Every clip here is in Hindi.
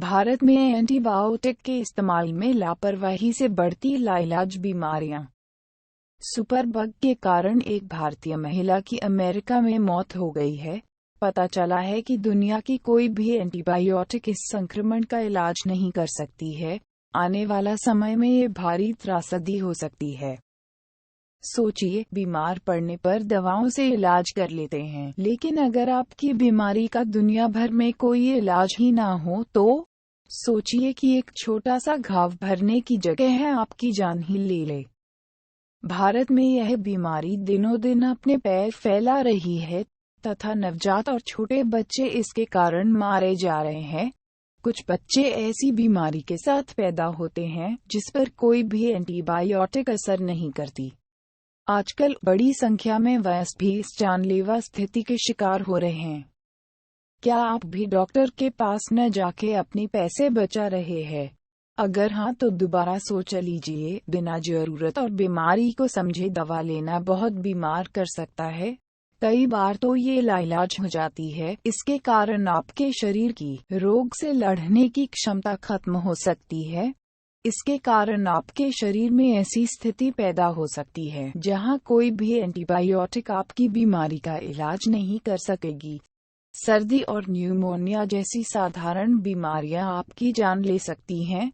भारत में एंटीबायोटिक के इस्तेमाल में लापरवाही से बढ़ती लाइलाज बीमारियां। सुपरबग के कारण एक भारतीय महिला की अमेरिका में मौत हो गई है। पता चला है कि दुनिया की कोई भी एंटीबायोटिक इस संक्रमण का इलाज नहीं कर सकती है। आने वाला समय में ये भारी त्रासदी हो सकती है। सोचिए, बीमार पड़ने पर दवाओं से इलाज कर लेते हैं, लेकिन अगर आपकी बीमारी का दुनिया भर में कोई इलाज ही ना हो तो सोचिए कि एक छोटा सा घाव भरने की जगह है आपकी जान ही ले ले। भारत में यह बीमारी दिनों दिन अपने पैर फैला रही है तथा नवजात और छोटे बच्चे इसके कारण मारे जा रहे हैं। कुछ बच्चे ऐसी बीमारी के साथ पैदा होते हैं जिस पर कोई भी एंटीबायोटिक असर नहीं करती। आजकल बड़ी संख्या में वयस्क भी इस जानलेवा स्थिति के शिकार हो रहे हैं। क्या आप भी डॉक्टर के पास न जाके अपने पैसे बचा रहे हैं? अगर हाँ, तो दोबारा सोच लीजिए। बिना जरूरत और बीमारी को समझे दवा लेना बहुत बीमार कर सकता है। कई बार तो ये लाइलाज हो जाती है। इसके कारण आपके शरीर की रोग से लड़ने की क्षमता खत्म हो सकती है। इसके कारण आपके शरीर में ऐसी स्थिति पैदा हो सकती है जहां कोई भी एंटीबायोटिक आपकी बीमारी का इलाज नहीं कर सकेगी। सर्दी और न्यूमोनिया जैसी साधारण बीमारियां आपकी जान ले सकती हैं।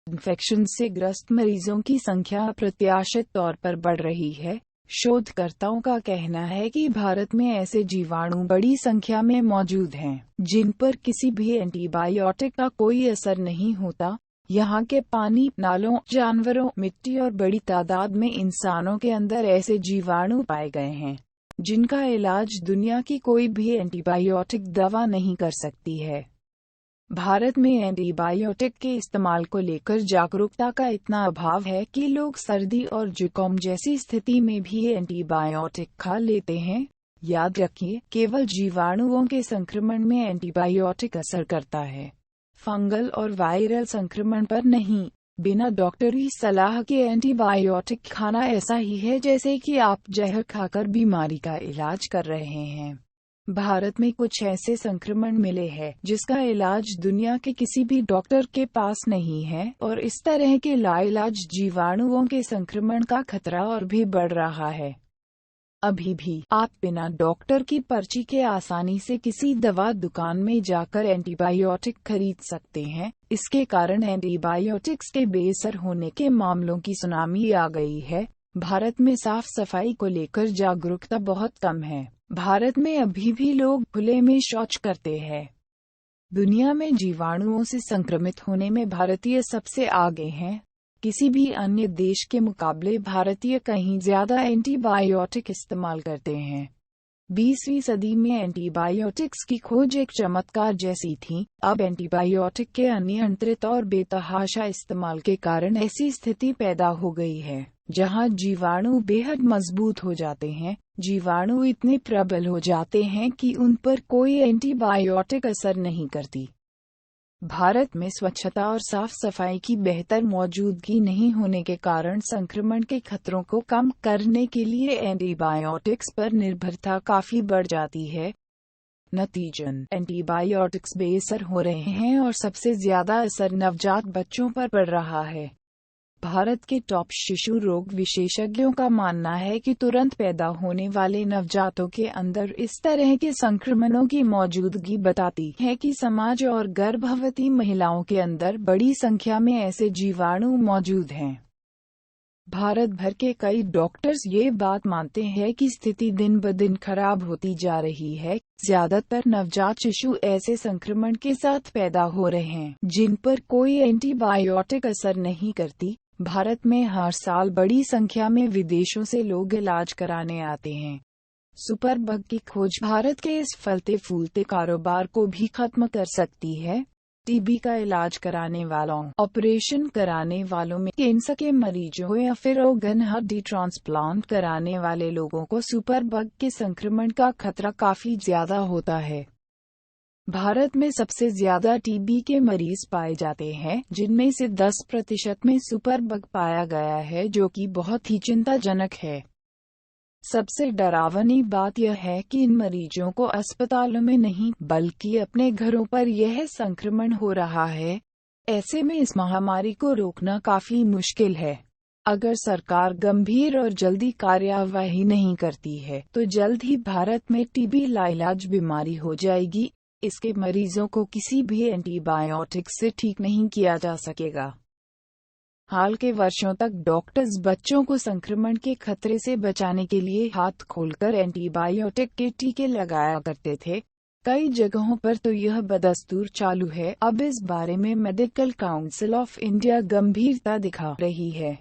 इन्फेक्शन से ग्रस्त मरीजों की संख्या अप्रत्याशित तौर पर बढ़ रही है। शोधकर्ताओं का कहना है कि भारत में ऐसे जीवाणु बड़ी संख्या में मौजूद हैं जिन पर किसी भी एंटीबायोटिक का कोई असर नहीं होता। यहाँ के पानी, नालों, जानवरों, मिट्टी और बड़ी तादाद में इंसानों के अंदर ऐसे जीवाणु पाए गए हैं जिनका इलाज दुनिया की कोई भी एंटीबायोटिक दवा नहीं कर सकती है। भारत में एंटीबायोटिक के इस्तेमाल को लेकर जागरूकता का इतना अभाव है कि लोग सर्दी और जुकाम जैसी स्थिति में भी एंटीबायोटिक खा लेते हैं। याद रखिए, केवल जीवाणुओं के संक्रमण में एंटीबायोटिक असर करता है, फंगल और वायरल संक्रमण पर नहीं। बिना डॉक्टरी सलाह के एंटीबायोटिक खाना ऐसा ही है जैसे कि आप जहर खाकर बीमारी का इलाज कर रहे हैं। भारत में कुछ ऐसे संक्रमण मिले हैं जिसका इलाज दुनिया के किसी भी डॉक्टर के पास नहीं है, और इस तरह के लाइलाज जीवाणुओं के संक्रमण का खतरा और भी बढ़ रहा है। अभी भी आप बिना डॉक्टर की पर्ची के आसानी से किसी दवा दुकान में जाकर एंटीबायोटिक खरीद सकते हैं। इसके कारण एंटीबायोटिक्स के बेअसर होने के मामलों की सुनामी आ गई है। भारत में साफ सफाई को लेकर जागरूकता बहुत कम है। भारत में अभी भी लोग खुले में शौच करते हैं। दुनिया में जीवाणुओं से संक्रमित होने में भारतीय सबसे आगे हैं। किसी भी अन्य देश के मुकाबले भारतीय कहीं ज्यादा एंटीबायोटिक इस्तेमाल करते हैं। 20वीं सदी में एंटीबायोटिक्स की खोज एक चमत्कार जैसी थी। अब एंटीबायोटिक के अनियंत्रित और बेतहाशा इस्तेमाल के कारण ऐसी स्थिति पैदा हो गई है जहां जीवाणु बेहद मजबूत हो जाते हैं। जीवाणु इतने प्रबल हो जाते हैं कि उन पर कोई एंटीबायोटिक असर नहीं करती। भारत में स्वच्छता और साफ सफाई की बेहतर मौजूदगी नहीं होने के कारण संक्रमण के खतरों को कम करने के लिए एंटीबायोटिक्स पर निर्भरता काफी बढ़ जाती है। नतीजतन एंटीबायोटिक्स बेअसर हो रहे हैं और सबसे ज्यादा असर नवजात बच्चों पर पड़ रहा है। भारत के टॉप शिशु रोग विशेषज्ञों का मानना है कि तुरंत पैदा होने वाले नवजातों के अंदर इस तरह के संक्रमणों की मौजूदगी बताती है कि समाज और गर्भवती महिलाओं के अंदर बड़ी संख्या में ऐसे जीवाणु मौजूद हैं। भारत भर के कई डॉक्टर्स ये बात मानते हैं कि स्थिति दिन ब दिन खराब होती जा रही है। ज्यादातर नवजात शिशु ऐसे संक्रमण के साथ पैदा हो रहे हैं जिन पर कोई एंटीबायोटिक असर नहीं करती। भारत में हर साल बड़ी संख्या में विदेशों से लोग इलाज कराने आते हैं। सुपरबग की खोज भारत के इस फलते फूलते कारोबार को भी खत्म कर सकती है। टीबी का इलाज कराने वालों, ऑपरेशन कराने वालों में कैंसर के मरीजों या फिर ऑर्गन हड्डी ट्रांसप्लांट कराने वाले लोगों को सुपरबग के संक्रमण का खतरा काफी ज्यादा होता है। भारत में सबसे ज्यादा टीबी के मरीज पाए जाते हैं, जिनमें से 10% में सुपरबग पाया गया है, जो कि बहुत ही चिंताजनक है। सबसे डरावनी बात यह है कि इन मरीजों को अस्पतालों में नहीं बल्कि अपने घरों पर यह संक्रमण हो रहा है। ऐसे में इस महामारी को रोकना काफी मुश्किल है। अगर सरकार गंभीर और जल्दी कार्यवाही नहीं करती है तो जल्द ही भारत में टीबी लाइलाज बीमारी हो जाएगी। इसके मरीजों को किसी भी एंटीबायोटिक से ठीक नहीं किया जा सकेगा। हाल के वर्षों तक डॉक्टर्स बच्चों को संक्रमण के खतरे से बचाने के लिए हाथ खोलकर एंटीबायोटिक के टीके लगाया करते थे। कई जगहों पर तो यह बदस्तूर चालू है। अब इस बारे में मेडिकल काउंसिल ऑफ इंडिया गंभीरता दिखा रही है।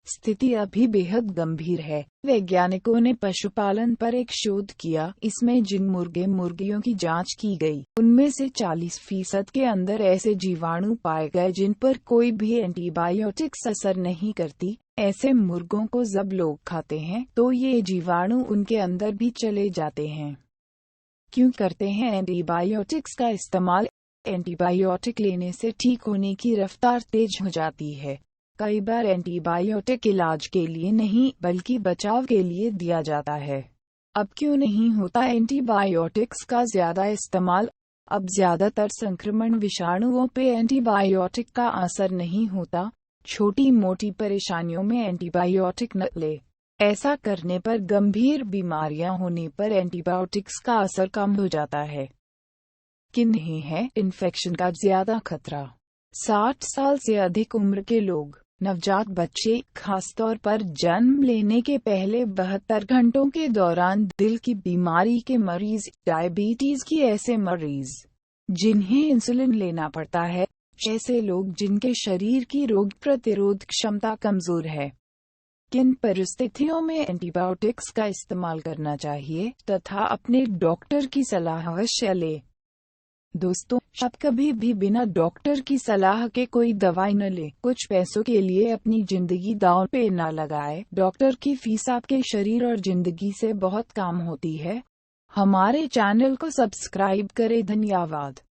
स्थिति अभी बेहद गंभीर है। वैज्ञानिकों ने पशुपालन पर एक शोध किया। इसमें जिन मुर्गे मुर्गियों की जांच की गई उनमें से 40% के अंदर ऐसे जीवाणु पाए गए जिन पर कोई भी एंटीबायोटिक्स असर नहीं करती। ऐसे मुर्गों को जब लोग खाते हैं तो ये जीवाणु उनके अंदर भी चले जाते हैं। क्यों करते हैं एंटीबायोटिक्स का इस्तेमाल? एंटीबायोटिक लेने से ठीक होने की रफ्तार तेज हो जाती है। कई बार एंटीबायोटिक इलाज के लिए नहीं बल्कि बचाव के लिए दिया जाता है। अब क्यों नहीं होता एंटीबायोटिक्स का ज्यादा इस्तेमाल? अब ज्यादातर संक्रमण विषाणुओं पे एंटीबायोटिक का असर नहीं होता। छोटी मोटी परेशानियों में एंटीबायोटिक न ले। ऐसा करने पर गंभीर बीमारियां होने पर एंटीबायोटिक्स का असर कम हो जाता है। किन्हें है इन्फेक्शन का ज्यादा खतरा? 60 साल से अधिक उम्र के लोग, नवजात बच्चे, खासतौर पर जन्म लेने के पहले 72 घंटों के दौरान दिल की बीमारी के मरीज, डायबिटीज की ऐसे मरीज जिन्हें इंसुलिन लेना पड़ता है, ऐसे लोग जिनके शरीर की रोग प्रतिरोध क्षमता कमजोर है। किन परिस्थितियों में एंटीबायोटिक्स का इस्तेमाल करना चाहिए तथा अपने डॉक्टर की सलाह अवश्य लें। दोस्तों, आप कभी भी बिना डॉक्टर की सलाह के कोई दवाई न लें। कुछ पैसों के लिए अपनी जिंदगी दांव पे न लगाएं। डॉक्टर की फीस आपके शरीर और जिंदगी से बहुत कम होती है। हमारे चैनल को सब्सक्राइब करें। धन्यवाद।